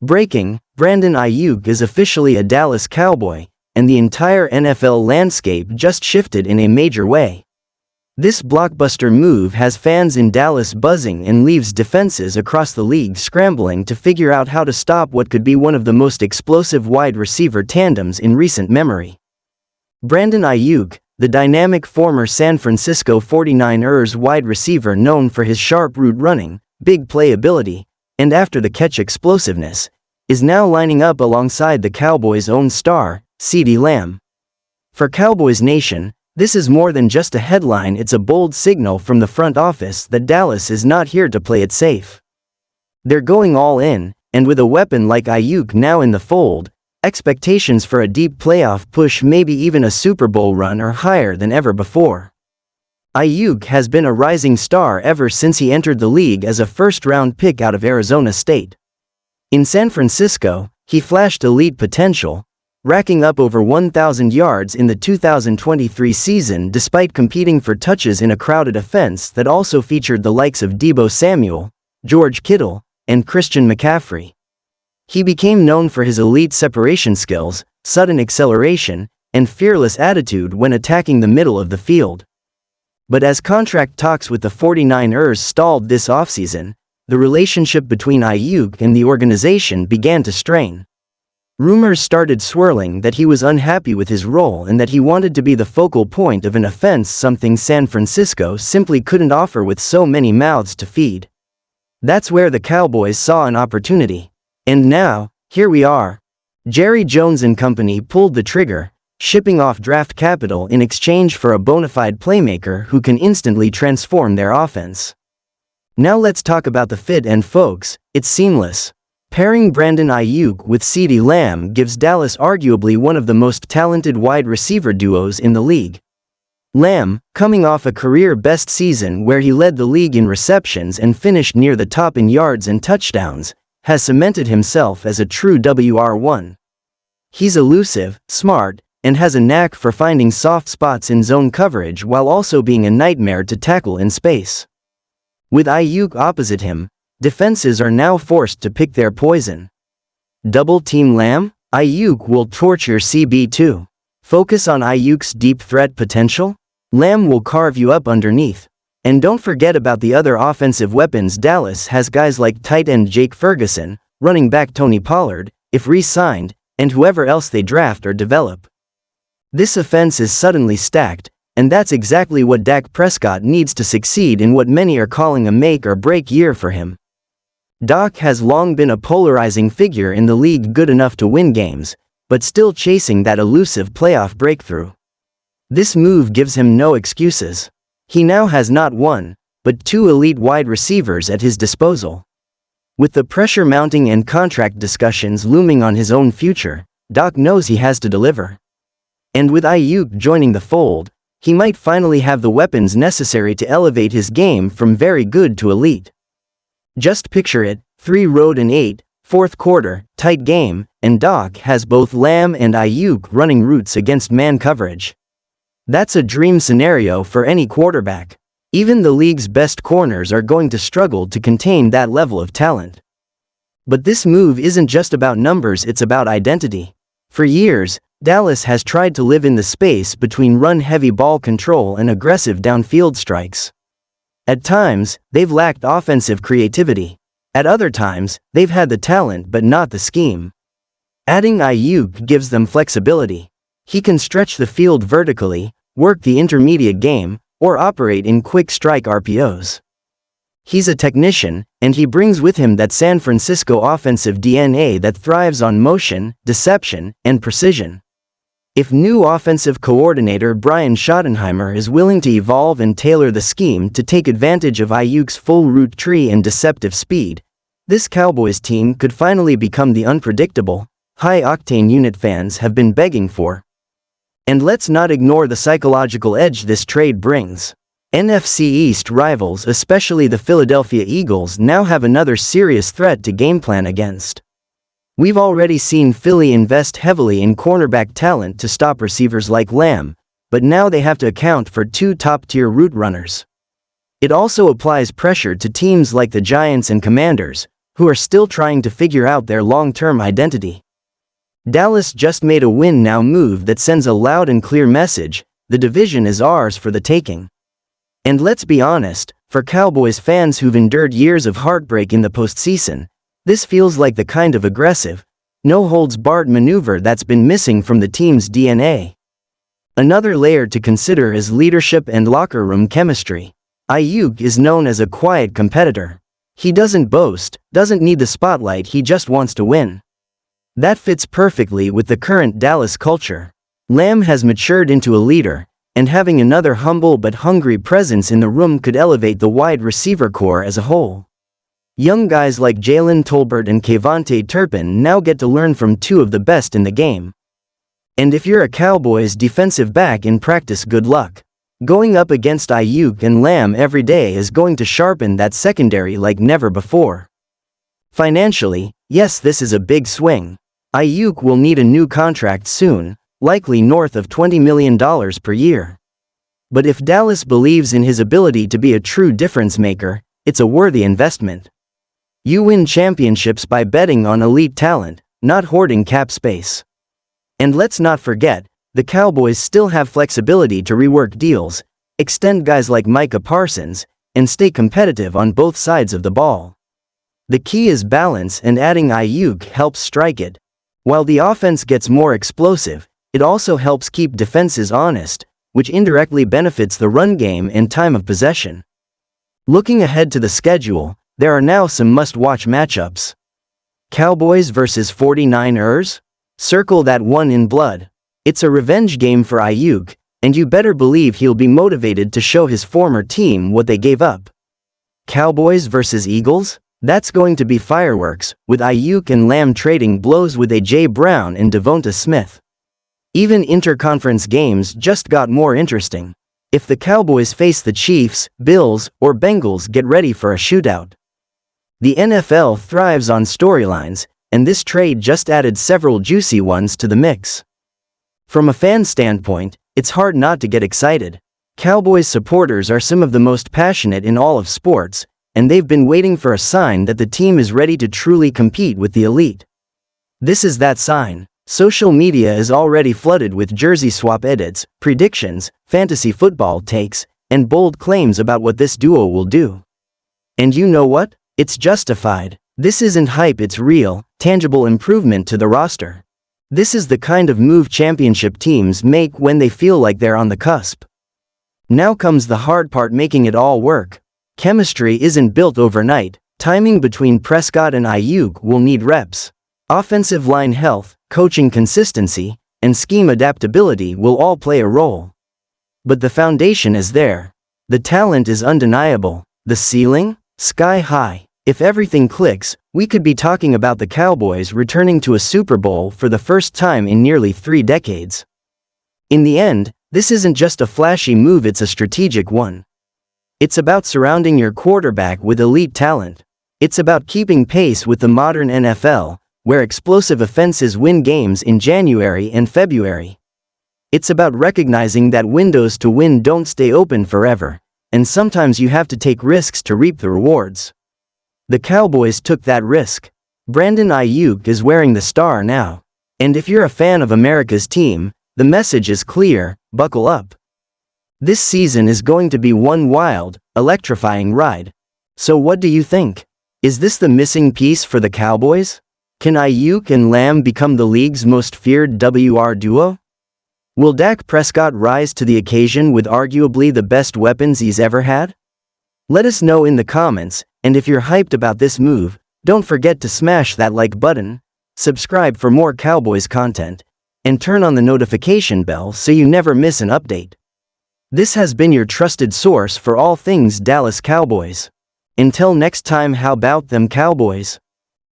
Breaking: Brandon Aiyuk is officially a Dallas Cowboy, and the entire NFL landscape just shifted in a major way. This blockbuster move has fans in Dallas buzzing and leaves defenses across the league scrambling to figure out how to stop what could be one of the most explosive wide receiver tandems in recent memory. Brandon Aiyuk, the dynamic former San Francisco 49ers wide receiver known for his sharp route running, big play ability, and after-the-catch explosiveness, is now lining up alongside the Cowboys' own star, CeeDee Lamb. For Cowboys Nation, this is more than just a headline, it's a bold signal from the front office that Dallas is not here to play it safe. They're going all in, and with a weapon like Aiyuk now in the fold, expectations for a deep playoff push, maybe even a Super Bowl run, are higher than ever before. Aiyuk has been a rising star ever since he entered the league as a first-round pick out of Arizona State. In San Francisco, he flashed elite potential, racking up over 1,000 yards in the 2023 season despite competing for touches in a crowded offense that also featured the likes of Deebo Samuel, George Kittle, and Christian McCaffrey. He became known for his elite separation skills, sudden acceleration, and fearless attitude when attacking the middle of the field. But as contract talks with the 49ers stalled this offseason, the relationship between Aiyuk and the organization began to strain. Rumors started swirling that he was unhappy with his role and that he wanted to be the focal point of an offense, something San Francisco simply couldn't offer with so many mouths to feed. That's where the Cowboys saw an opportunity. And now, here we are. Jerry Jones and company pulled the trigger, shipping off draft capital in exchange for a bona fide playmaker who can instantly transform their offense. Now let's talk about the fit, and folks, it's seamless. Pairing Brandon Aiyuk with CeeDee Lamb gives Dallas arguably one of the most talented wide receiver duos in the league. Lamb, coming off a career-best season where he led the league in receptions and finished near the top in yards and touchdowns, has cemented himself as a true WR1. He's elusive, smart, and has a knack for finding soft spots in zone coverage while also being a nightmare to tackle in space. With Aiyuk opposite him, defenses are now forced to pick their poison. Double team Lamb? Aiyuk will torch your CB2. Focus on Aiyuk's deep threat potential? Lamb will carve you up underneath. And don't forget about the other offensive weapons. Dallas has guys like tight end Jake Ferguson, running back Tony Pollard, if re-signed, and whoever else they draft or develop. This offense is suddenly stacked, and that's exactly what Dak Prescott needs to succeed in what many are calling a make-or-break year for him. Dak has long been a polarizing figure in the league, good enough to win games, but still chasing that elusive playoff breakthrough. This move gives him no excuses. He now has not one, but two elite wide receivers at his disposal. With the pressure mounting and contract discussions looming on his own future, Dak knows he has to deliver. And with Aiyuk joining the fold, he might finally have the weapons necessary to elevate his game from very good to elite. Just picture it, 3 road and 8, fourth quarter, tight game, and Dak has both Lamb and Aiyuk running routes against man coverage. That's a dream scenario for any quarterback. Even the league's best corners are going to struggle to contain that level of talent. But this move isn't just about numbers, it's about identity. For years, Dallas has tried to live in the space between run-heavy ball control and aggressive downfield strikes. At times, they've lacked offensive creativity. At other times, they've had the talent but not the scheme. Adding Aiyuk gives them flexibility. He can stretch the field vertically, work the intermediate game, or operate in quick strike RPOs. He's a technician, and he brings with him that San Francisco offensive DNA that thrives on motion, deception, and precision. If new offensive coordinator Brian Schottenheimer is willing to evolve and tailor the scheme to take advantage of Aiyuk's full route tree and deceptive speed, this Cowboys team could finally become the unpredictable, high-octane unit fans have been begging for. And let's not ignore the psychological edge this trade brings. NFC East rivals, especially the Philadelphia Eagles, now have another serious threat to game plan against. We've already seen Philly invest heavily in cornerback talent to stop receivers like Lamb, but now they have to account for 2 top-tier route runners. It also applies pressure to teams like the Giants and Commanders, who are still trying to figure out their long-term identity. Dallas just made a win-now move that sends a loud and clear message: the division is ours for the taking. And let's be honest, for Cowboys fans who've endured years of heartbreak in the postseason, this feels like the kind of aggressive, no-holds-barred maneuver that's been missing from the team's DNA. Another layer to consider is leadership and locker room chemistry. Aiyuk is known as a quiet competitor. He doesn't boast, doesn't need the spotlight, he just wants to win. That fits perfectly with the current Dallas culture. Lamb has matured into a leader, and having another humble but hungry presence in the room could elevate the wide receiver core as a whole. Young guys like Jalen Tolbert and Kayvontae Turpin now get to learn from two of the best in the game. And if you're a Cowboys defensive back in practice, good luck. Going up against Aiyuk and Lamb every day is going to sharpen that secondary like never before. Financially, yes, this is a big swing. Aiyuk will need a new contract soon, likely north of $20 million per year. But if Dallas believes in his ability to be a true difference maker, it's a worthy investment. You win championships by betting on elite talent, not hoarding cap space. And let's not forget, the Cowboys still have flexibility to rework deals, extend guys like Micah Parsons, and stay competitive on both sides of the ball. The key is balance, and adding Aiyuk helps strike it. While the offense gets more explosive, it also helps keep defenses honest, which indirectly benefits the run game and time of possession. Looking ahead to the schedule, there are now some must-watch matchups. Cowboys vs 49ers? Circle that one in blood. It's a revenge game for Aiyuk, and you better believe he'll be motivated to show his former team what they gave up. Cowboys vs Eagles? That's going to be fireworks, with Aiyuk and Lamb trading blows with A.J. Brown and Devonta Smith. Even interconference games just got more interesting. If the Cowboys face the Chiefs, Bills, or Bengals, get ready for a shootout. The NFL thrives on storylines, and this trade just added several juicy ones to the mix. From a fan standpoint, it's hard not to get excited. Cowboys supporters are some of the most passionate in all of sports, and they've been waiting for a sign that the team is ready to truly compete with the elite. This is that sign. Social media is already flooded with jersey swap edits, predictions, fantasy football takes, and bold claims about what this duo will do. And you know what? It's justified. This isn't hype, it's real, tangible improvement to the roster. This is the kind of move championship teams make when they feel like they're on the cusp. Now comes the hard part, making it all work. Chemistry isn't built overnight. Timing between Prescott and Aiyuk will need reps. Offensive line health, coaching consistency, and scheme adaptability will all play a role. But the foundation is there. The talent is undeniable. The ceiling? Sky high. If everything clicks, we could be talking about the Cowboys returning to a Super Bowl for the first time in nearly 3 decades. In the end, this isn't just a flashy move, it's a strategic one. It's about surrounding your quarterback with elite talent. It's about keeping pace with the modern NFL, where explosive offenses win games in January and February. It's about recognizing that windows to win don't stay open forever, and sometimes you have to take risks to reap the rewards. The Cowboys took that risk. Brandon Aiyuk is wearing the star now. And if you're a fan of America's team, the message is clear: buckle up. This season is going to be one wild, electrifying ride. So what do you think? Is this the missing piece for the Cowboys? Can Aiyuk and Lamb become the league's most feared WR duo? Will Dak Prescott rise to the occasion with arguably the best weapons he's ever had? Let us know in the comments, and if you're hyped about this move, don't forget to smash that like button, subscribe for more Cowboys content, and turn on the notification bell so you never miss an update. This has been your trusted source for all things Dallas Cowboys. Until next time, how about them Cowboys?